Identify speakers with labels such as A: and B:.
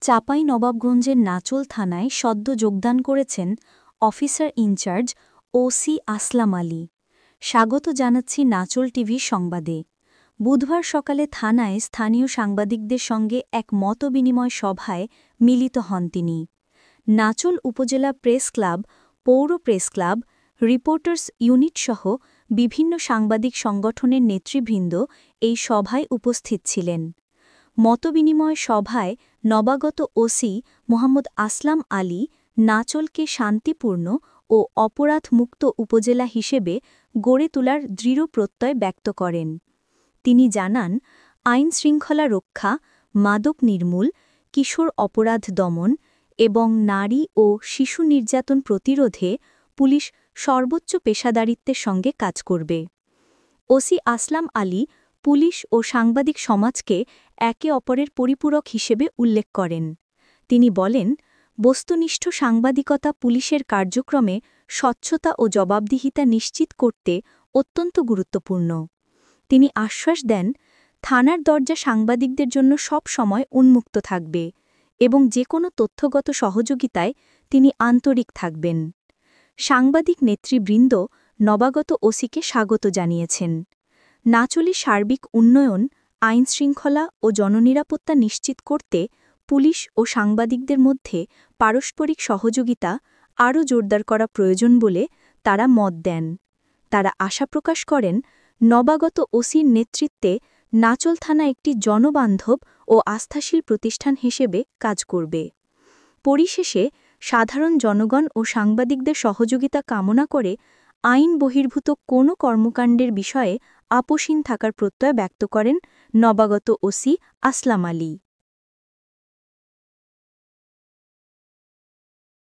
A: চাঁপাইনবাবগঞ্জের নাচোল থানায় সদ্য যোগদান করেছেন অফিসার ইনচার্জ ওসি আসলাম আলী। স্বাগত জানাচ্ছি নাচোল টিভির সংবাদে। বুধবার সকালে থানায় স্থানীয় সাংবাদিকদের সঙ্গে এক মতবিনিময় সভায় মিলিত হন তিনি। নাচোল উপজেলা প্রেস ক্লাব, পৌর প্রেস ক্লাব, রিপোর্টার্স ইউনিটসহ বিভিন্ন সাংবাদিক সংগঠনের নেতৃবৃন্দ এই সভায় উপস্থিত ছিলেন। মতবিনিময় সভায় নবাগত ওসি মোহাম্মদ আসলাম আলী নাচোলকে শান্তিপূর্ণ ও অপরাধমুক্ত উপজেলা হিসেবে গড়ে তোলার দৃঢ় প্রত্যয় ব্যক্ত করেন। তিনি জানান, আইন-শৃঙ্খলা রক্ষা, মাদক নির্মূল, কিশোর অপরাধ দমন এবং নারী ও শিশু নির্যাতন প্রতিরোধে পুলিশ সর্বোচ্চ পেশাদারিত্বের সঙ্গে কাজ করবে। ওসি আসলাম আলী পুলিশ ও সাংবাদিক সমাজকে একে অপরের পরিপূরক হিসেবে উল্লেখ করেন। তিনি বলেন, বস্তুনিষ্ঠ সাংবাদিকতা পুলিশের কার্যক্রমে স্বচ্ছতা ও জবাবদিহিতা নিশ্চিত করতে অত্যন্ত গুরুত্বপূর্ণ। তিনি আশ্বাস দেন, থানার দরজা সাংবাদিকদের জন্য সব সময় উন্মুক্ত থাকবে এবং যে কোনো তথ্যগত সহযোগিতায় তিনি আন্তরিক থাকবেন। সাংবাদিক নেতৃবৃন্দ নবাগত ওসিকে স্বাগত জানিয়েছেন। নাচোলের সার্বিক উন্নয়ন, আইনশৃঙ্খলা ও জননিরাপত্তা নিশ্চিত করতে পুলিশ ও সাংবাদিকদের মধ্যে পারস্পরিক সহযোগিতা আরও জোরদার করা প্রয়োজন বলে তারা মত দেন। তারা আশা প্রকাশ করেন, নবাগত ওসির নেতৃত্বে নাচোল থানা একটি জনবান্ধব ও আস্থাশীল প্রতিষ্ঠান হিসেবে কাজ করবে। পরিশেষে সাধারণ জনগণ ও সাংবাদিকদের সহযোগিতা কামনা করে আইন বহির্ভূত কোনো কর্মকাণ্ডের বিষয়ে আপোষহীন থাকার প্রত্যয় ব্যক্ত করেন নবাগত ওসি আসলাম আলী।